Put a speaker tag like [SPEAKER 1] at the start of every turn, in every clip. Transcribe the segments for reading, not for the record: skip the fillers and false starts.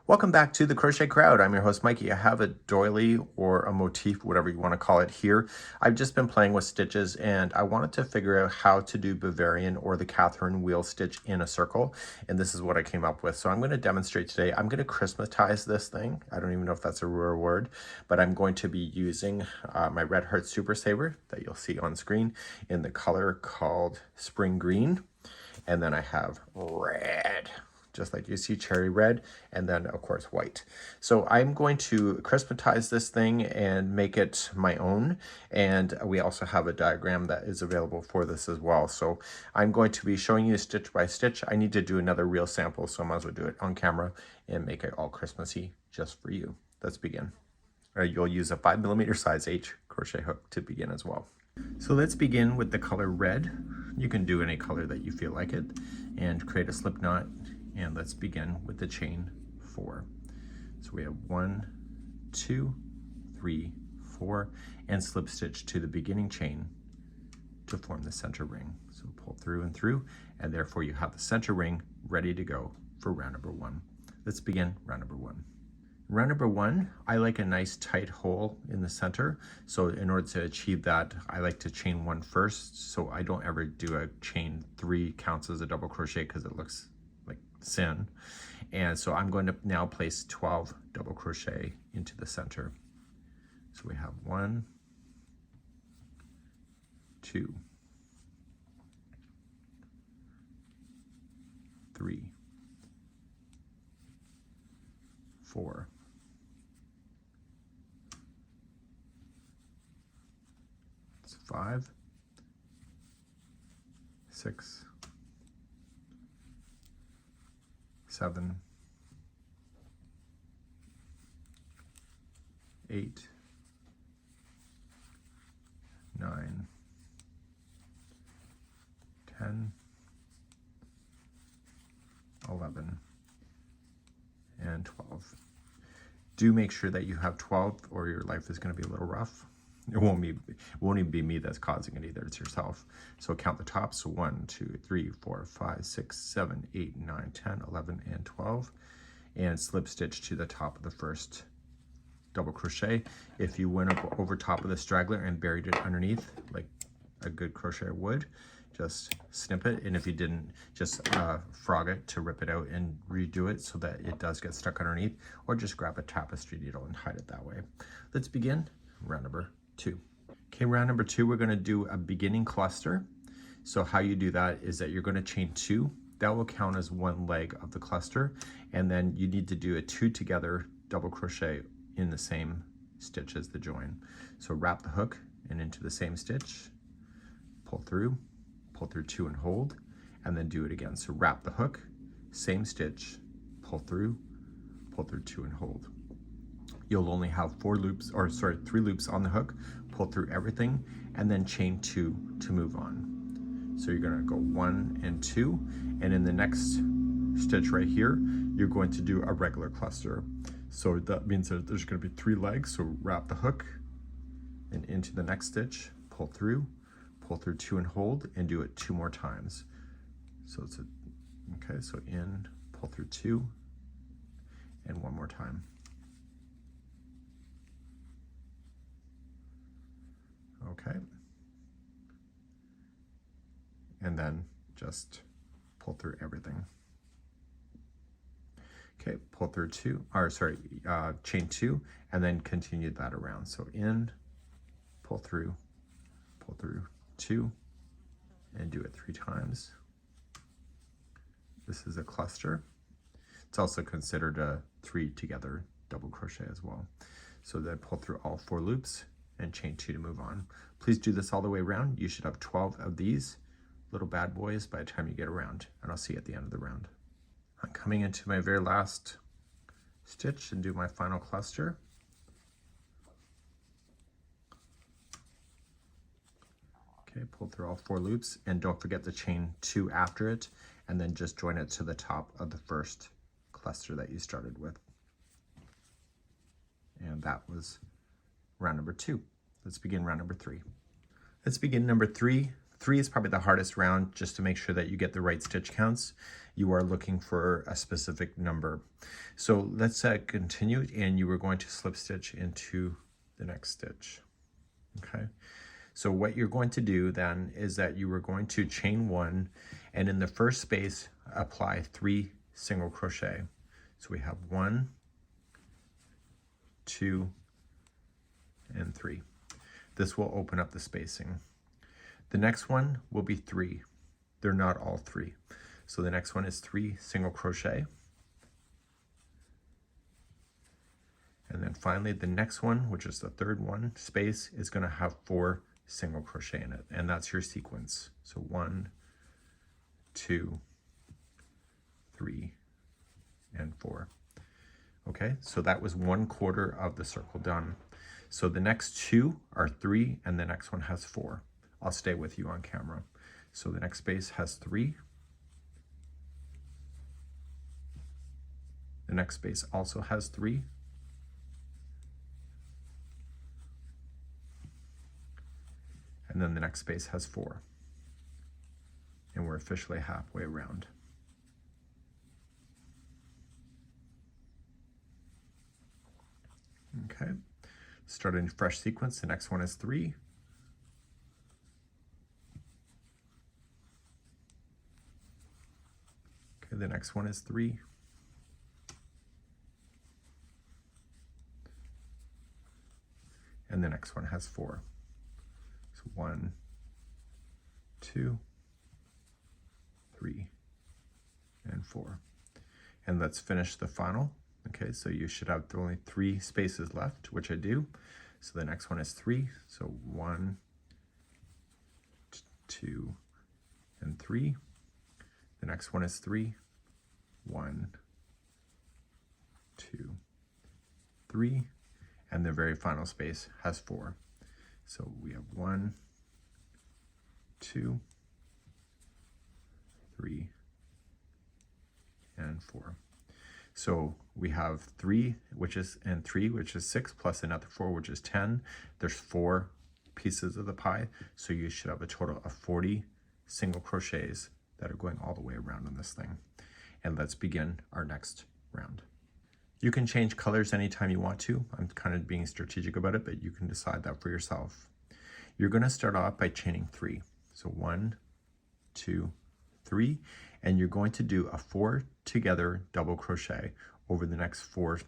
[SPEAKER 1] Welcome back to the Crochet Crowd. I'm your host, Mikey. I have a doily or a motif, whatever you want to call it here. I've just been playing with stitches and I wanted to figure out how to do Bavarian or the Catherine wheel stitch in a circle. And this is what I came up with. So I'm going to demonstrate today. I'm going to Christmatize this thing. I don't even know if that's a real word, but I'm going to be using my Red Heart Super Saver that you'll see on screen in the color called Spring Green. And then I have red, just like you see, cherry red, and then of course white. So I'm going to Christmatize this thing and make it my own. And we also have a diagram that is available for this as well. So I'm going to be showing you stitch by stitch. I need to do another real sample, so I might as well do it on camera and make it all Christmassy just for you. Let's begin. You'll use a 5mm size H crochet hook to begin as well. So let's begin with the color red. You can do any color that you feel like it and create a slip knot. And let's begin with the chain 4. So we have 1, 2, 3, 4, and slip stitch to the beginning chain to form the center ring. So pull through and through, and therefore you have the center ring ready to go for round number 1. Let's begin round number 1. Round number 1, I like a nice tight hole in the center. So in order to achieve that, I like to chain 1 first. So I don't ever do a chain 3 counts as a double crochet because it looks like sin. And so I'm going to now place 12 double crochet into the center. So we have 1, 2, 3, 4, 5, 6, 7, 8, 9, 10, 11, and 12. Do make sure that you have 12 or your life is going to be a little rough. It won't even be me that's causing it either, it's yourself. So count the tops. So 1, 2, 3, 4, 5, 6, 7, 8, 9, 10, 11, and 12. And slip stitch to the top of the first double crochet. If you went up over top of the straggler and buried it underneath, like a good crocheter would, just snip it. And if you didn't, just frog it to rip it out and redo it so that it does get stuck underneath, or just grab a tapestry needle and hide it that way. Let's begin round number 2. Okay, round number 2, we're going to do a beginning cluster. So how you do that is that you're going to chain 2. That will count as one leg of the cluster, and then you need to do a 2 together double crochet in the same stitch as the join. So wrap the hook and into the same stitch, pull through 2 and hold, and then do it again. So wrap the hook, same stitch, pull through 2 and hold. You'll only have 3 loops on the hook, pull through everything, and then chain 2 to move on. So you're gonna go 1 and 2, and in the next stitch right here, you're going to do a regular cluster. So that means that there's gonna be 3 legs, so wrap the hook and into the next stitch, pull through 2 and hold, and do it 2 more times. So it's okay, so in, pull through 2, and 1 more time. Okay, and then just pull through everything. Okay, pull through 2, chain 2, and then continue that around. So in, pull through 2, and do it 3 times. This is a cluster. It's also considered a 3 together double crochet as well. So then pull through all 4 loops and chain 2 to move on. Please do this all the way around. You should have 12 of these little bad boys by the time you get around, and I'll see you at the end of the round. I'm coming into my very last stitch and do my final cluster. Okay, pull through all 4 loops, and don't forget to chain 2 after it, and then just join it to the top of the first cluster that you started with. And that was round number 2. Let's begin round number 3. Let's begin number 3. 3 is probably the hardest round, just to make sure that you get the right stitch counts. You are looking for a specific number. So let's continue, and you are going to slip stitch into the next stitch. Okay, so what you're going to do then is that you are going to chain 1, and in the first space apply 3 single crochet. So we have 1, 2, and 3. This will open up the spacing. The next one will be 3. They're not all 3. So the next one is 3 single crochet. And then finally the next one, which is the third one, space, is going to have 4 single crochet in it. And that's your sequence. So 1, 2, 3, and 4. Okay, so that was 1/4 of the circle done. So the next 2 are 3, and the next one has 4. I'll stay with you on camera. So the next space has 3. The next space also has 3. And then the next space has 4. And we're officially halfway around. Okay, start a fresh sequence. The next one is 3. Okay, the next one is 3. And the next one has 4. So 1, 2, 3, and 4. And let's finish the final. Okay, so you should have only 3 spaces left, which I do. So the next one is 3. So 1, 2, and 3. The next one is 3. 1, 2, 3. And the very final space has 4. So we have 1, 2, 3, and 4. So we have 3, which is, and 3, which is 6, plus another 4, which is 10. There's 4 pieces of the pie. So you should have a total of 40 single crochets that are going all the way around on this thing. And let's begin our next round. You can change colors anytime you want to. I'm kind of being strategic about it, but you can decide that for yourself. You're going to start off by chaining 3. So 1, 2, 3, and you're going to do a 4 together double crochet over the next 4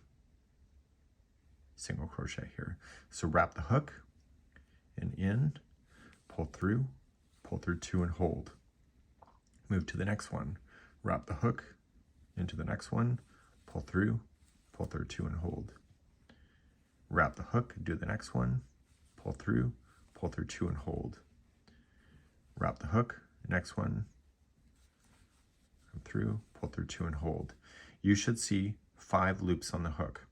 [SPEAKER 1] single crochet here. So wrap the hook and in, pull through 2 and hold. Move to the next one, wrap the hook into the next one, pull through 2 and hold. Wrap the hook, do the next one, pull through 2 and hold. Wrap the hook, next one, come through, pull through 2 and hold. You should see 5 loops on the hook.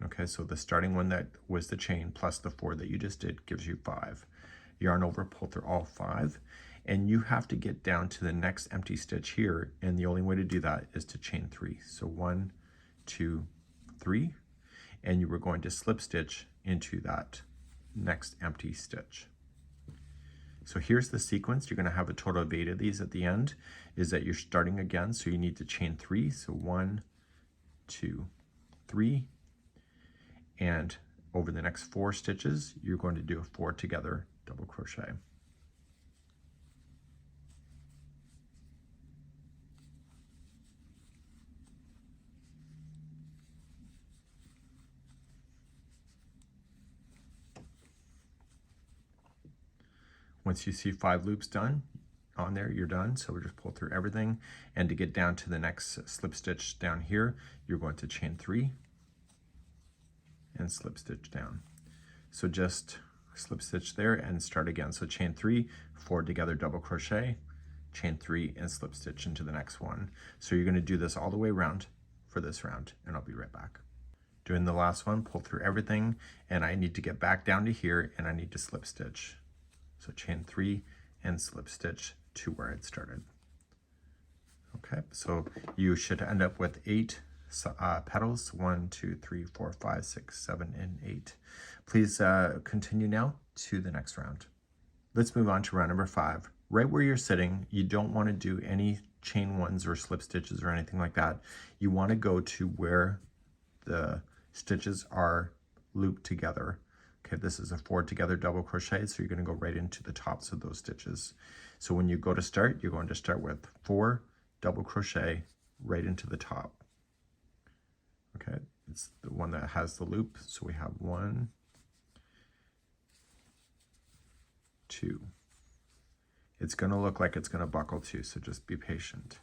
[SPEAKER 1] Okay, so the starting one that was the chain plus the 4 that you just did gives you 5. Yarn over, pull through all 5, and you have to get down to the next empty stitch here, and the only way to do that is to chain 3. So 1, 2, 3, and you were going to slip stitch into that next empty stitch. So here's the sequence. You're going to have a total of 8 of these at the end, is that you're starting again, so you need to chain 3. So 1, 2, 3, and over the next 4 stitches, you're going to do a 4 together double crochet. Once you see 5 loops done on there, you're done. So we'll just pull through everything. And to get down to the next slip stitch down here, you're going to chain 3 and slip stitch down. So just slip stitch there and start again. So chain 3, 4 together double crochet, chain 3 and slip stitch into the next one. So you're going to do this all the way around for this round, and I'll be right back. Doing the last one, pull through everything, and I need to get back down to here and I need to slip stitch. So chain 3 and slip stitch to where it started. Okay, so you should end up with 8 petals, 1, 2, 3, 4, 5, 6, 7, and 8. Please continue now to the next round. Let's move on to round number 5. Right where you're sitting, you don't want to do any chain ones or slip stitches or anything like that. You want to go to where the stitches are looped together. Okay, this is a 4 together double crochet, so you're going to go right into the tops of those stitches. So when you go to start, you're going to start with 4 double crochet right into the top. Okay, it's the one that has the loop, so we have 1, 2. It's going to look like it's going to buckle too, so just be patient.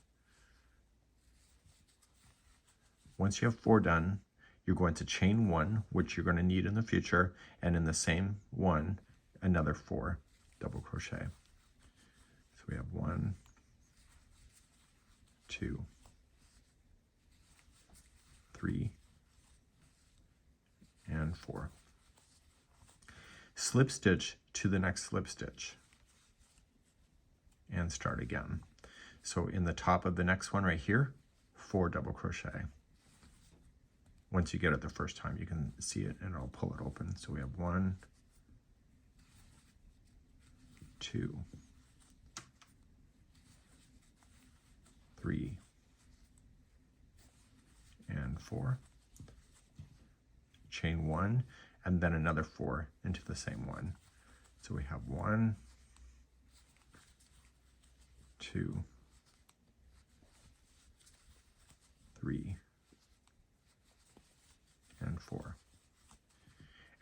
[SPEAKER 1] Once you have 4 done, you're going to chain 1, which you're going to need in the future, and in the same one, another 4 double crochet. So we have 1, 2, 3, and 4. Slip stitch to the next slip stitch and start again. So in the top of the next one right here, 4 double crochet. Once you get it the first time, you can see it and I'll pull it open. So we have 1, 2, 3, and 4. Chain 1 and then another 4 into the same one. So we have 1, 2, 3, and 4.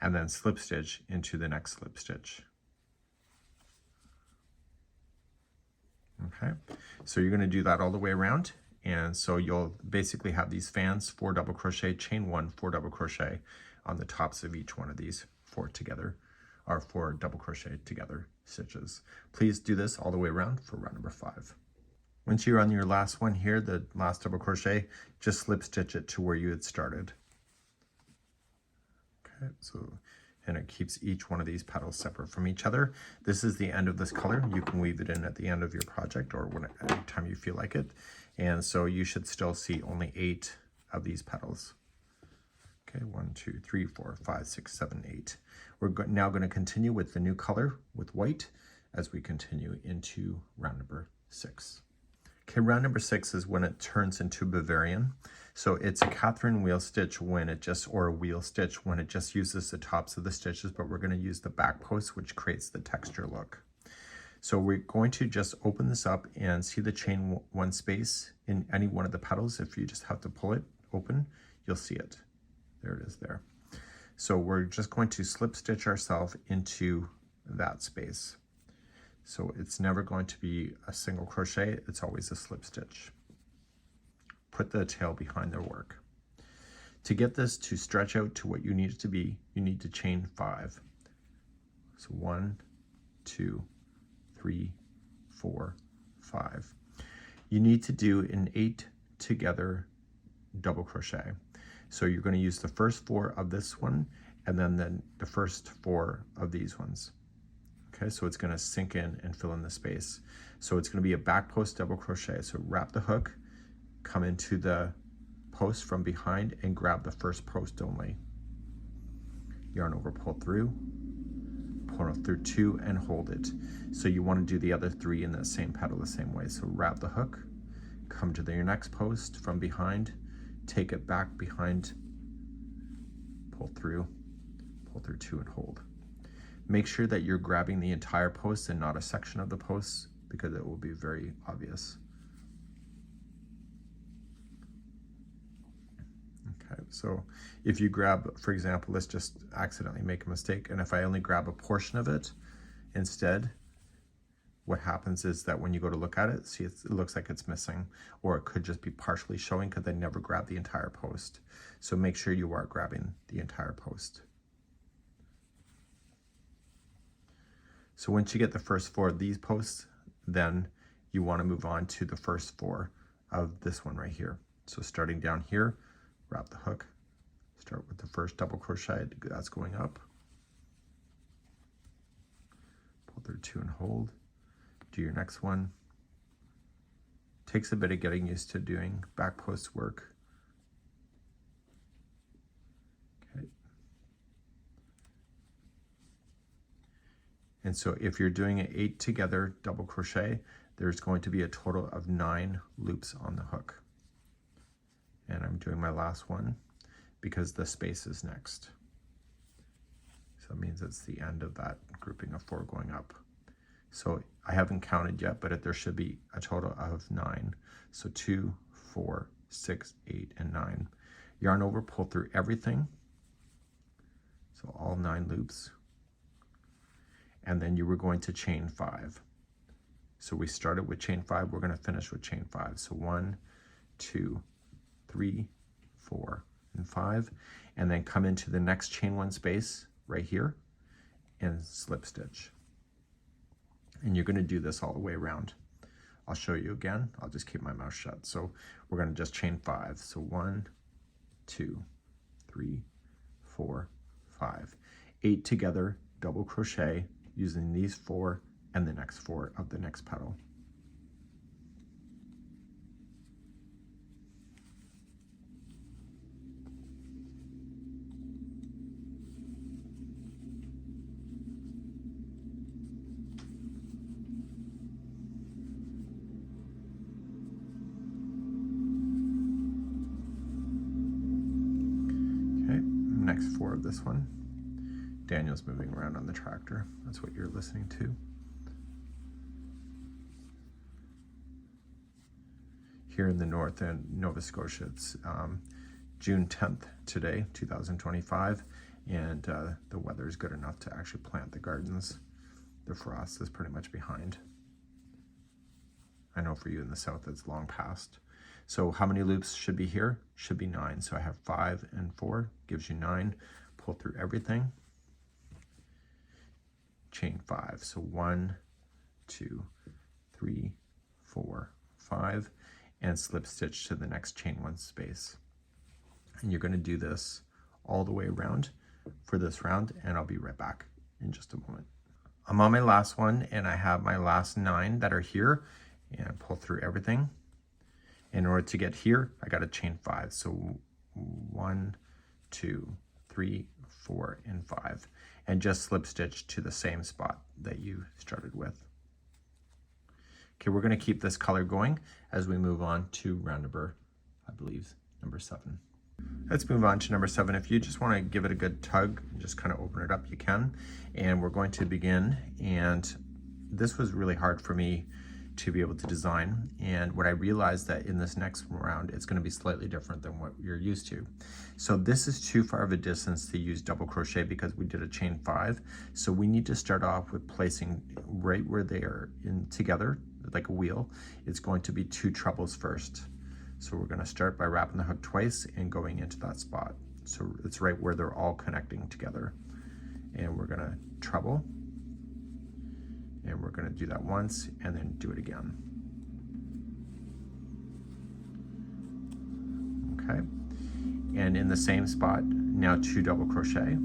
[SPEAKER 1] And then slip stitch into the next slip stitch. Okay, so you're going to do that all the way around, and so you'll basically have these fans, 4 double crochet, chain 1, 4 double crochet on the tops of each one of these 4 together, or 4 double crochet together stitches. Please do this all the way around for round number 5. Once you're on your last one here, the last double crochet, just slip stitch it to where you had started. Okay, so, and it keeps each one of these petals separate from each other. This is the end of this color. You can weave it in at the end of your project or any time you feel like it. And so you should still see only 8 of these petals. Okay, 1, 2, 3, 4, 5, 6, 7, 8. We're now going to continue with the new color with white as we continue into round number 6. Okay, round number 6 is when it turns into Bavarian. So it's a Catherine wheel stitch when it just, or a wheel stitch when it just uses the tops of the stitches, but we're going to use the back post, which creates the texture look. So we're going to just open this up and see the chain 1 space in any one of the petals. If you just have to pull it open, you'll see it. There it is there. So we're just going to slip stitch ourselves into that space. So it's never going to be a single crochet, it's always a slip stitch. Put the tail behind their work. To get this to stretch out to what you need it to be, you need to chain 5. So 1, 2, 3, 4, 5. You need to do an 8 together double crochet. So you're going to use the first 4 of this one and then the first 4 of these ones. Okay, so it's going to sink in and fill in the space. So it's going to be a back post double crochet. So wrap the hook, come into the post from behind and grab the first post only. Yarn over, pull through 2 and hold it. So you want to do the other 3 in the same petal the same way. So wrap the hook, come to your next post from behind, take it back behind, pull through 2 and hold. Make sure that you're grabbing the entire post and not a section of the post because it will be very obvious. Okay, so if you grab, for example, let's just accidentally make a mistake, and if I only grab a portion of it instead, what happens is that when you go to look at it, see it looks like it's missing, or it could just be partially showing because I never grabbed the entire post. So make sure you are grabbing the entire post. So once you get the first 4 of these posts, then you want to move on to the first 4 of this one right here. So starting down here, wrap the hook, start with the first double crochet that's going up, pull through 2 and hold, do your next one. Takes a bit of getting used to doing back post work. Okay. And so if you're doing an 8 together double crochet, there's going to be a total of 9 loops on the hook. And I'm doing my last one because the space is next. So it means it's the end of that grouping of 4 going up. So I haven't counted yet, but there should be a total of 9. So 2, 4, 6, 8, and 9. Yarn over, pull through everything. So all 9 loops. And then you were going to chain 5. So we started with chain 5, we're going to finish with chain 5. So 1, 2, 3, 4, and 5. And then come into the next chain 1 space right here and slip stitch. And you're going to do this all the way around. I'll show you again. I'll just keep my mouth shut. So we're going to just chain 5. So 1, 2, 3, 4, 5. 8 together, double crochet, using these 4 and the next 4 of the next petal. Okay, next 4 of this one. Daniel's moving around on the tractor. That's what you're listening to. Here in the north in Nova Scotia, it's June 10th today, 2025, and the weather is good enough to actually plant the gardens. The frost is pretty much behind. I know for you in the south it's long past. So how many loops should be here? Should be 9. So I have 5 and 4, gives you 9. Pull through everything. Chain 5. So 1, 2, 3, 4, 5, and slip stitch to the next chain 1 space. And you're going to do this all the way around for this round, and I'll be right back in just a moment. I'm on my last one, and I have my last 9 that are here, and pull through everything. In order to get here, I got to chain 5. So 1, 2, 3, 4, and 5, and just slip stitch to the same spot that you started with. Okay, we're going to keep this color going as we move on to round number, I believe, number 7. Let's move on to number 7. If you just want to give it a good tug and just kind of open it up, you can. And we're going to begin. And this was really hard for me to be able to design. And what I realized that in this next round, it's going to be slightly different than what you're used to. So this is too far of a distance to use double crochet because we did a chain 5. So we need to start off with placing right where they are in together, like a wheel. It's going to be 2 trebles first. So we're going to start by wrapping the hook twice and going into that spot. So it's right where they're all connecting together. And we're going to treble. And we're going to do that once and then do it again. Okay. And in the same spot, now 2 double crochet.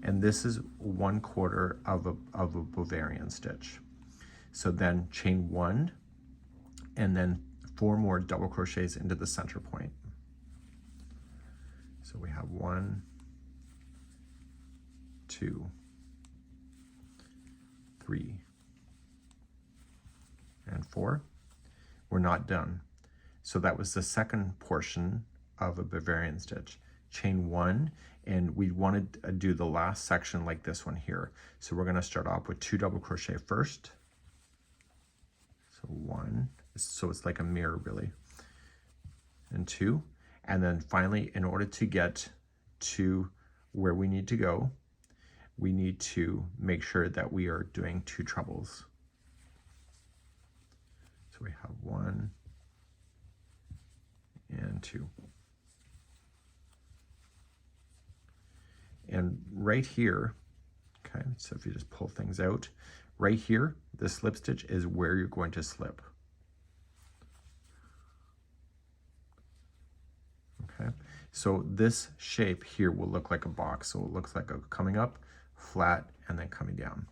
[SPEAKER 1] And this is 1/4 of a Bavarian stitch. So then chain 1 and then 4 more double crochets into the center point. So we have 1, 2, 3, and 4. We're not done. So that was the second portion of a Bavarian stitch. Chain 1, and we want to do the last section like this one here. So we're going to start off with 2 double crochet first. So 1, so it's like a mirror really, and 2, and then finally, in order to get to where we need to go, we need to make sure that we are doing 2 trebles. So we have 1 and 2. And right here, okay, so if you just pull things out, right here, the slip stitch is where you're going to slip. Okay, so this shape here will look like a box. So it looks like a coming up, flat, and then coming down.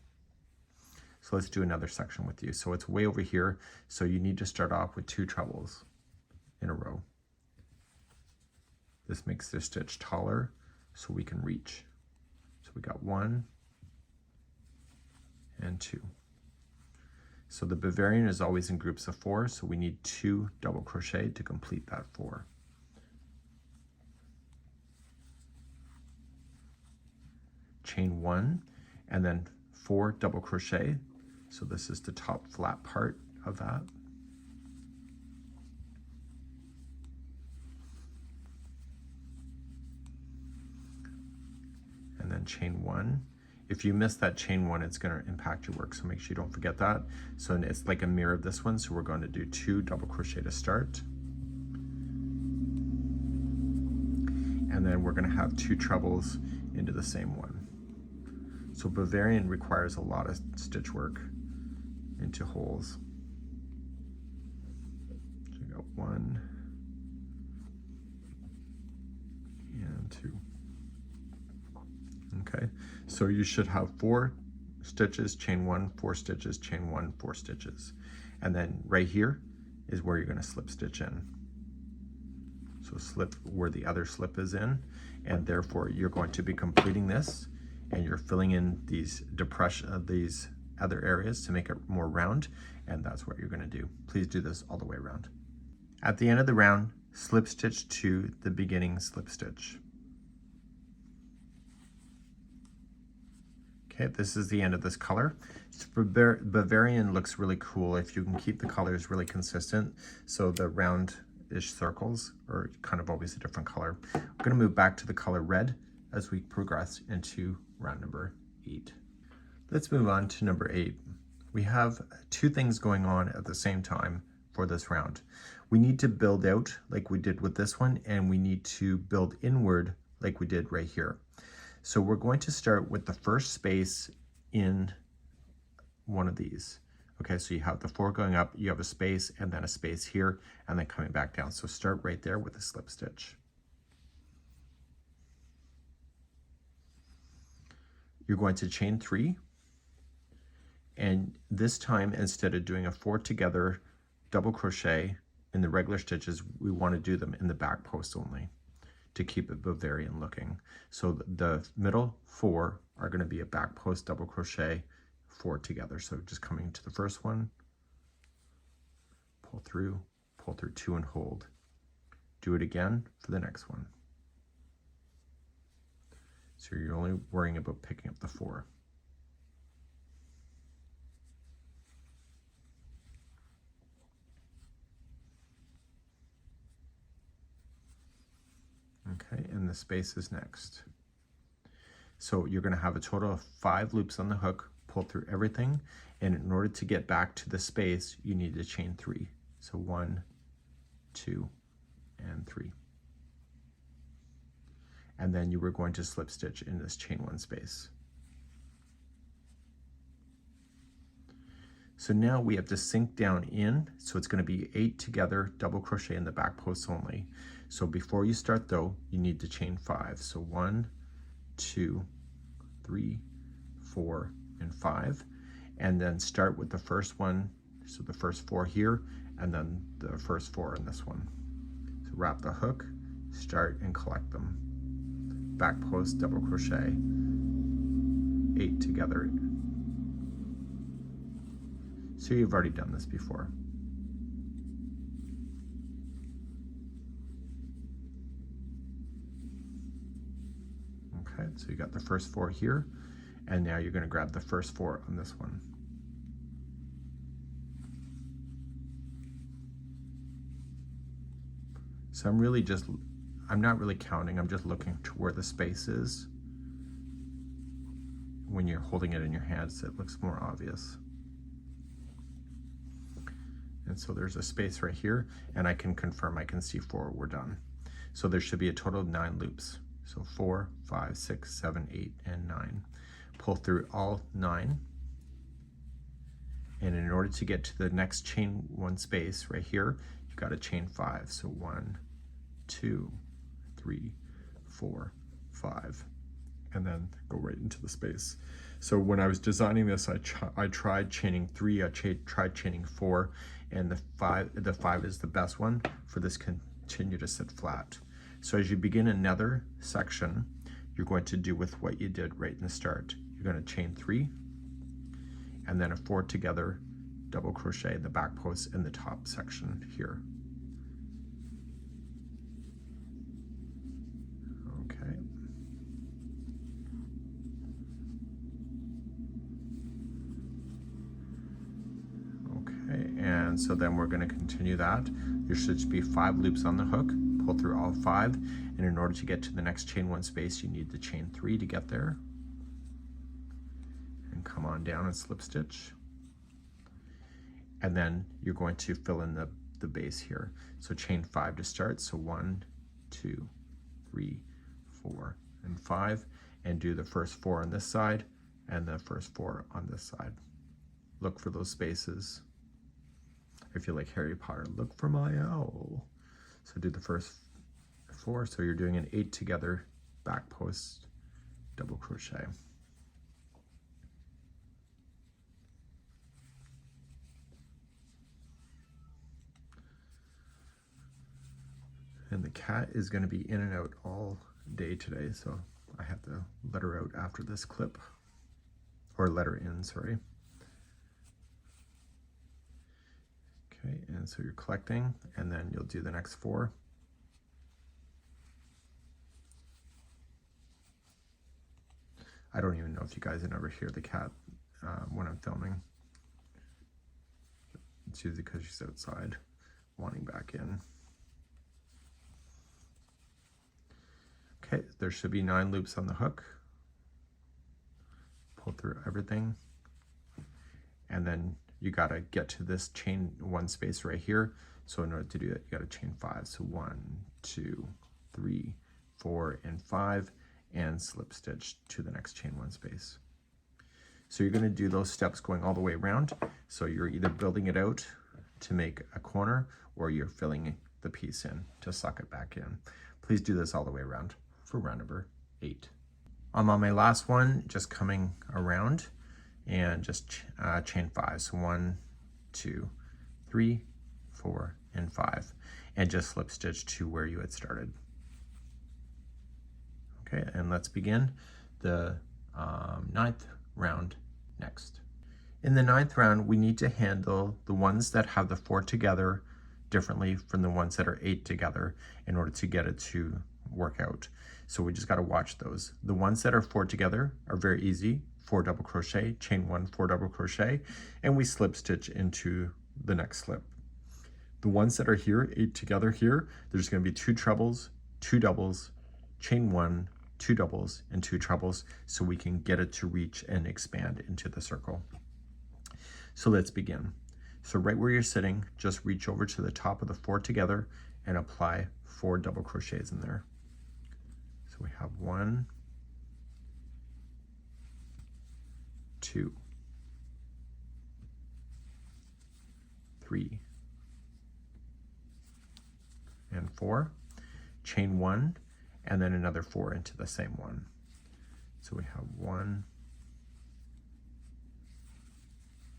[SPEAKER 1] So let's do another section with you. So it's way over here. So you need to start off with 2 trebles in a row. This makes this stitch taller so we can reach. So So we got 1 and 2. So the Bavarian is always in groups of 4, so we need 2 double crochet to complete that 4. Chain 1 and then 4 double crochet. So this is the top flat part of that. And then chain 1. If you miss that chain 1, it's going to impact your work, so make sure you don't forget that. So it's like a mirror of this one, so we're going to do 2 double crochet to start. And then we're going to have 2 trebles into the same one. So Bavarian requires a lot of stitch work into holes. So we got 1 and 2. Okay, so you should have 4 stitches, chain 1, 4 stitches, chain 1, 4 stitches. And then right here is where you're going to slip stitch in. So slip where the other slip is in, and therefore you're going to be completing this, and you're filling in these depression, these other areas to make it more round, and that's what you're going to do. Please do this all the way around. At the end of the round, slip stitch to the beginning slip stitch. Okay, this is the end of this color. Bavarian looks really cool if you can keep the colors really consistent, so the round-ish circles are kind of always a different color. I'm going to move back to the color red as we progress into round number 8. Let's move on to number 8. We have 2 things going on at the same time for this round. We need to build out like we did with this one, and we need to build inward like we did right here. So we're going to start with the first space in one of these. Okay, so you have the 4 going up, you have a space, and then a space here, and then coming back down. So start right there with a slip stitch. You're going to chain 3, and this time, instead of doing a 4 together double crochet in the regular stitches, we want to do them in the back post only to keep it Bavarian looking. So the middle 4 are going to be a back post double crochet 4 together. So just coming to the first one, pull through 2 and hold. Do it again for the next one. So you're only worrying about picking up the 4. Okay, and the space is next. So you're going to have a total of 5 loops on the hook, pull through everything, and in order to get back to the space, you need to chain 3. So 1, 2, and 3. And then you were going to slip stitch in this chain 1 space. So now we have to sink down in, so it's going to be 8 together double crochet in the back posts only. So before you start though, you need to chain 5. So 1, 2, 3, 4, and 5. And then start with the first one, so the first 4 here, and then the first 4 in this one. So wrap the hook, start and collect them. Back post double crochet, 8 together. So you've already done this before. Okay, so you got the first 4 here, and now you're going to grab the first 4 on this one. So I'm not really counting, I'm just looking to where the space is. When you're holding it in your hands, it looks more obvious. And so there's a space right here, and I can confirm, I can see 4, we're done. So there should be a total of 9 loops. So 4, 5, 6, 7, 8, and 9. Pull through all 9. And in order to get to the next chain 1 space right here, you've got to chain 5. So 1, 2, 3, 4, 5, and then go right into the space. So when I was designing this, I tried chaining 3, I tried chaining 4, and the 5 is the best one for this continue to sit flat. So as you begin another section, you're going to do with what you did right in the start. You're going to chain 3 and then a 4 together, double crochet in the back post in the top section here. Okay. Okay, and so then we're going to continue that. There should be 5 loops on the hook. Pull through all 5, and in order to get to the next chain 1 space, you need to chain 3 to get there. And come on down and slip stitch. And then you're going to fill in the base here. So chain 5 to start. So 1, 2, 3, 4, and 5, and do the first 4 on this side and the first 4 on this side. Look for those spaces. I feel like Harry Potter, look for my owl. So do the first 4, so you're doing an 8 together, back post, double crochet. And the cat is going to be in and out all day today, so I have to let her out after this clip, or let her in, sorry. Okay, and so you're collecting, and then you'll do the next 4. I don't even know if you guys ever hear the cat when I'm filming. It's usually because she's outside wanting back in. Okay, there should be 9 loops on the hook. Pull through everything, and then you gotta get to this chain 1 space right here. So in order to do that, you gotta chain 5. So 1, 2, 3, 4, and 5, and slip stitch to the next chain 1 space. So you're gonna do those steps going all the way around. So you're either building it out to make a corner, or you're filling the piece in to suck it back in. Please do this all the way around for round number 8. I'm on my last one, just coming around, and just chain 5. So 1, 2, 3, 4, and 5, and just slip stitch to where you had started. Okay, and let's begin the 9th round next. In the 9th round, we need to handle the ones that have the 4 together differently from the ones that are 8 together in order to get it to work out. So we just got to watch those. The ones that are 4 together are very easy. 4 double crochet, chain 1, 4 double crochet, and we slip stitch into the next slip. The ones that are here, 8 together here, there's going to be 2 trebles, 2 doubles, chain 1, 2 doubles, and 2 trebles, so we can get it to reach and expand into the circle. So let's begin. So right where you're sitting, just reach over to the top of the 4 together and apply 4 double crochets in there. So we have 1, 2, 3, and 4. Chain 1, and then another 4 into the same one. So we have 1,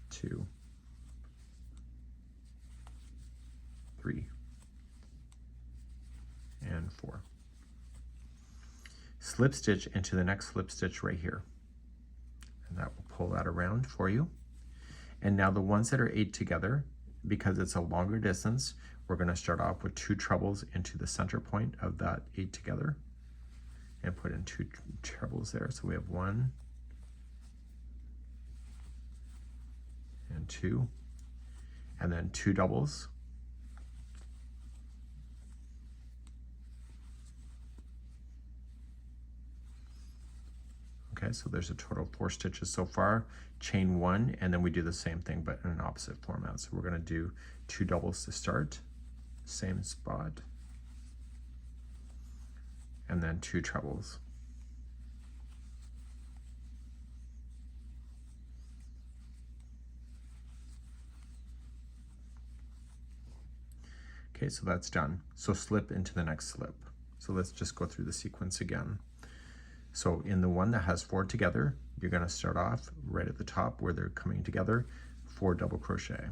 [SPEAKER 1] 2, 3, and 4. Slip stitch into the next slip stitch right here, and that will pull that around for you. And now the ones that are 8 together, because it's a longer distance, we're going to start off with 2 trebles into the center point of that 8 together and put in 2 trebles there. So we have 1 and 2, and then 2 doubles, okay, so there's a total of 4 stitches so far. Chain 1, and then we do the same thing but in an opposite format. So we're going to do 2 doubles to start, same spot, and then 2 trebles. Okay, so that's done. So slip into the next slip. So let's just go through the sequence again. So in the one that has 4 together, you're going to start off right at the top where they're coming together, 4 double crochet.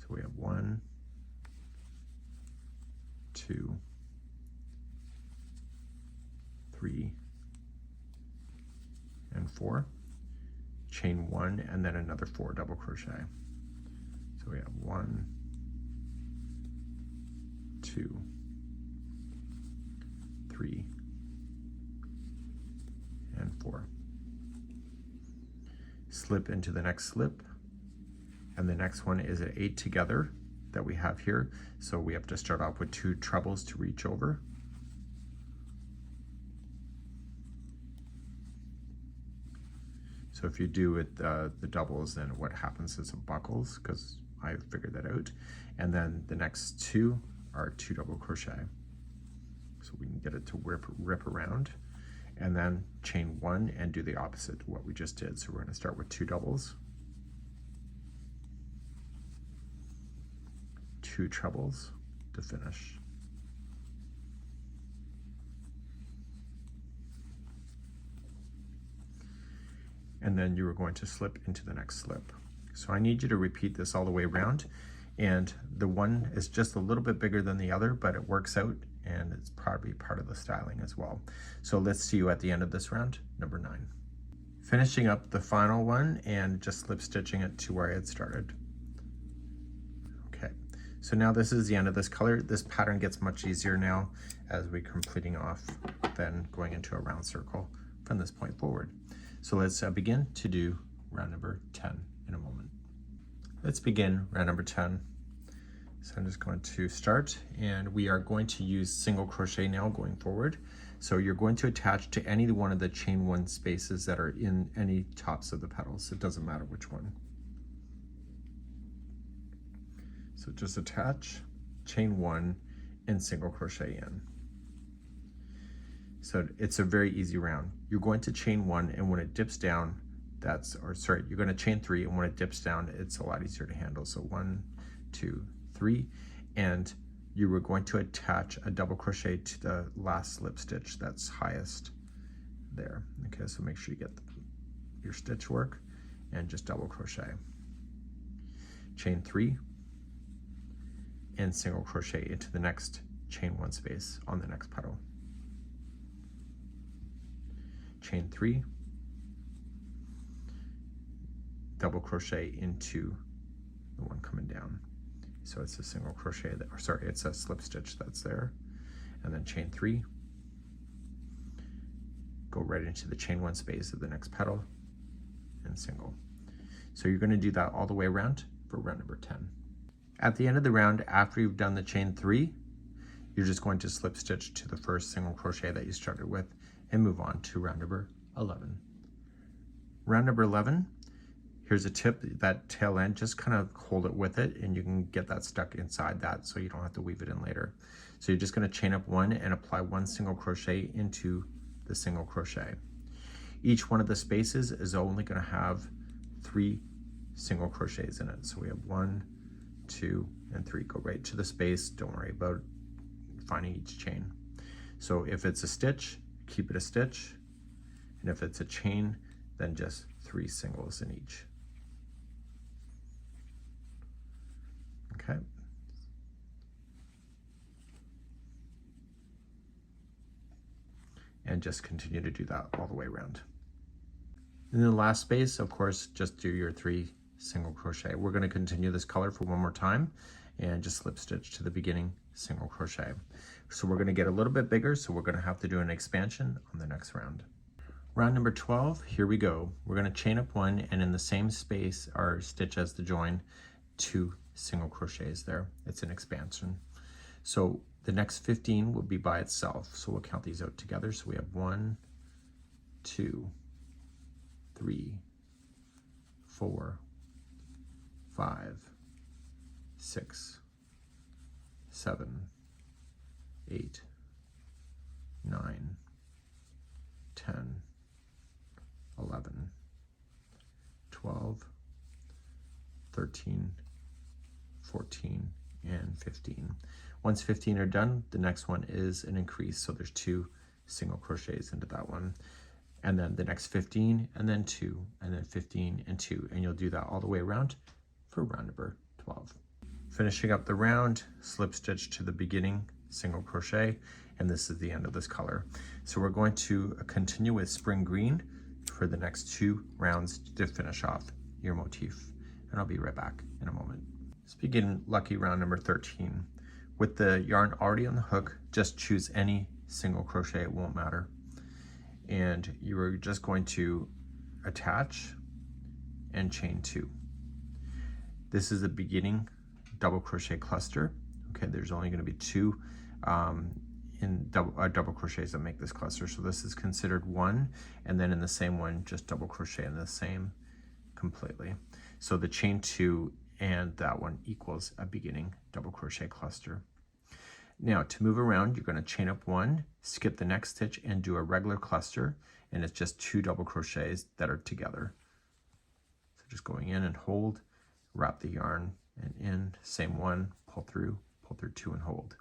[SPEAKER 1] So we have 1, 2, 3, 4, chain 1, and then another 4 double crochet. So we have 1, 2, 3, and 4. Slip into the next slip, and the next one is an 8 together that we have here. So we have to start off with 2 trebles to reach over. So if you do it the doubles, then what happens is it buckles, because I figured that out. And then the next 2 are 2 double crochet. So we can get it to rip around, and then chain 1 and do the opposite to what we just did. So we're going to start with 2 doubles, 2 trebles to finish. And then you are going to slip into the next slip. So I need you to repeat this all the way around, and the one is just a little bit bigger than the other, but it works out, and it's probably part of the styling as well. So let's see you at the end of this round, number 9. Finishing up the final one and just slip stitching it to where I had started. Okay, so now this is the end of this color. This pattern gets much easier now as we're completing off than going into a round circle from this point forward. So let's begin to do round number 10 in a moment. Let's begin round number 10. So I'm just going to start, and we are going to use single crochet now going forward. So you're going to attach to any one of the chain 1 spaces that are in any tops of the petals. It doesn't matter which one. So just attach, chain 1, and single crochet in. So it's a very easy round. You're going to chain 1, and when it dips down, you're going to chain 3, and when it dips down, it's a lot easier to handle. So 1, 2, 3, and you were going to attach a double crochet to the last slip stitch that's highest there. Okay, so make sure you get your stitch work and just double crochet. Chain 3 and single crochet into the next chain 1 space on the next petal. Chain 3, double crochet into the one coming down. So it's a single crochet that, or sorry, it's a slip stitch that's there, and then chain 3, go right into the chain 1 space of the next petal and single. So you're going to do that all the way around for round number 10. At the end of the round, after you've done the chain 3, you're just going to slip stitch to the first single crochet that you started with and move on to round number 11. Round number 11, here's a tip, that tail end, just kind of hold it with it, and you can get that stuck inside that so you don't have to weave it in later. So you're just going to chain up 1 and apply 1 single crochet into the single crochet. Each one of the spaces is only going to have 3 single crochets in it. So we have 1, 2, and 3. Go right to the space. Don't worry about finding each chain. So if it's a stitch, keep it a stitch, and if it's a chain, then just 3 singles in each. Okay. And just continue to do that all the way around. In the last space, of course, just do your 3 single crochet. We're going to continue this color for one more time and just slip stitch to the beginning single crochet. So we're going to get a little bit bigger, so we're going to have to do an expansion on the next round. Round number 12, here we go. We're going to chain up 1, and in the same space or stitch as the join, 2 single crochets there. It's an expansion. So the next 15 will be by itself. So we'll count these out together. So we have 1, 2, 3, 4, 5, 6, 7, 8, 9, 10, 11, 12, 13, 14, and 15. Once 15 are done, the next one is an increase. So there's 2 single crochets into that one. And then the next 15, and then 2, and then 15 and 2. And you'll do that all the way around for round number 12. Finishing up the round, slip stitch to the beginning, single crochet, and this is the end of this color. So we're going to continue with spring green for the next 2 rounds to finish off your motif. And I'll be right back in a moment. Let's begin lucky round number 13. With the yarn already on the hook, just choose any single crochet, it won't matter. And you are just going to attach and chain 2. This is a beginning double crochet cluster. Okay, there's only going to be 2 double crochets that make this cluster. So this is considered 1, and then in the same one, just double crochet in the same completely. So the chain 2 and that one equals a beginning double crochet cluster. Now to move around, you're going to chain up 1, skip the next stitch, and do a regular cluster, and it's just 2 double crochets that are together. So just going in and hold, wrap the yarn and in, same one, pull through 2 and hold.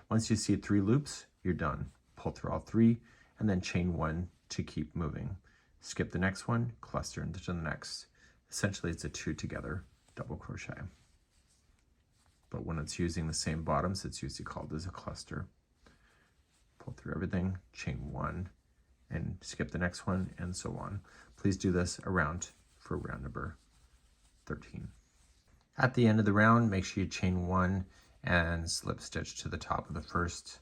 [SPEAKER 1] Once you see 3 loops, you're done. Pull through all 3 and then chain 1 to keep moving. Skip the next one, cluster into the next. Essentially it's a 2 together double crochet. But when it's using the same bottoms, it's usually called as a cluster. Pull through everything, chain 1 and skip the next one, and so on. Please do this around for round number 13. At the end of the round, make sure you chain 1 and slip stitch to the top of the first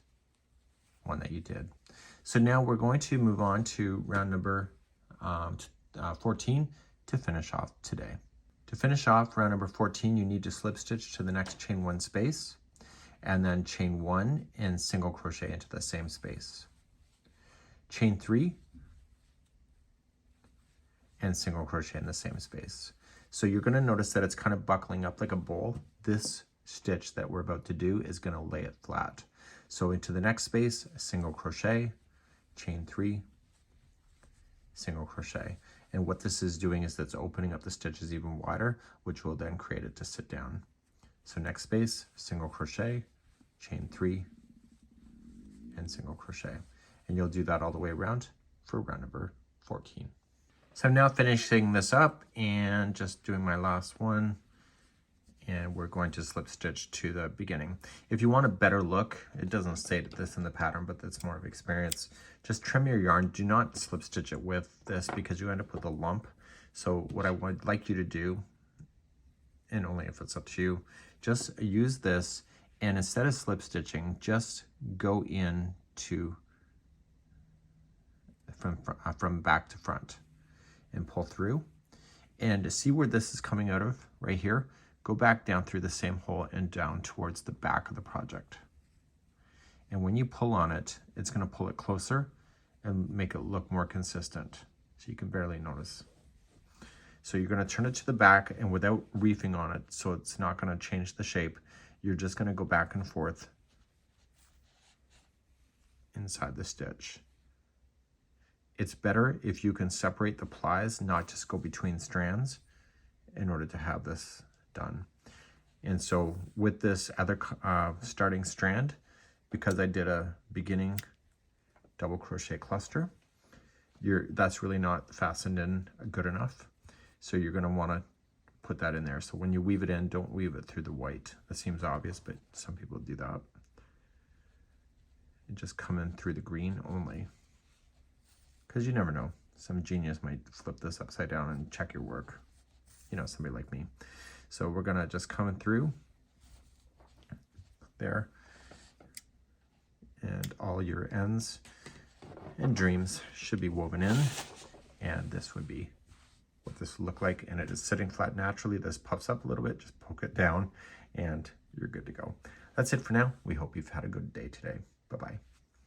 [SPEAKER 1] one that you did. So now we're going to move on to round number 14 to finish off today. To finish off round number 14, you need to slip stitch to the next chain 1 space, and then chain 1 and single crochet into the same space. Chain 3 and single crochet in the same space. So you're going to notice that it's kind of buckling up like a bowl. This stitch that we're about to do is going to lay it flat. So into the next space, single crochet, chain 3, single crochet. And what this is doing is that's opening up the stitches even wider, which will then create it to sit down. So next space, single crochet, chain 3, and single crochet. And you'll do that all the way around for round number 14. So I'm now finishing this up and just doing my last one. And we're going to slip stitch to the beginning. If you want a better look, it doesn't say this in the pattern, but that's more of experience. Just trim your yarn. Do not slip stitch it with this because you end up with a lump. So what I would like you to do, and only if it's up to you, just use this, and instead of slip stitching, just go in to from back to front and pull through. And to see where this is coming out of right here, go back down through the same hole and down towards the back of the project. And when you pull on it, it's going to pull it closer and make it look more consistent. So you can barely notice. So you're going to turn it to the back, and without reefing on it, so it's not going to change the shape, you're just going to go back and forth inside the stitch. It's better if you can separate the plies, not just go between strands, in order to have this done. And so with this other starting strand, because I did a beginning double crochet cluster, that's really not fastened in good enough. So you're going to want to put that in there. So when you weave it in, don't weave it through the white. That seems obvious, but some people do that. And just come in through the green only. Because you never know. Some genius might flip this upside down and check your work. You know, somebody like me. So we're going to just come in through there. And all your ends and dreams should be woven in. And this would be what this would look like. And it is sitting flat naturally. This puffs up a little bit. Just poke it down and you're good to go. That's it for now. We hope you've had a good day today. Bye-bye.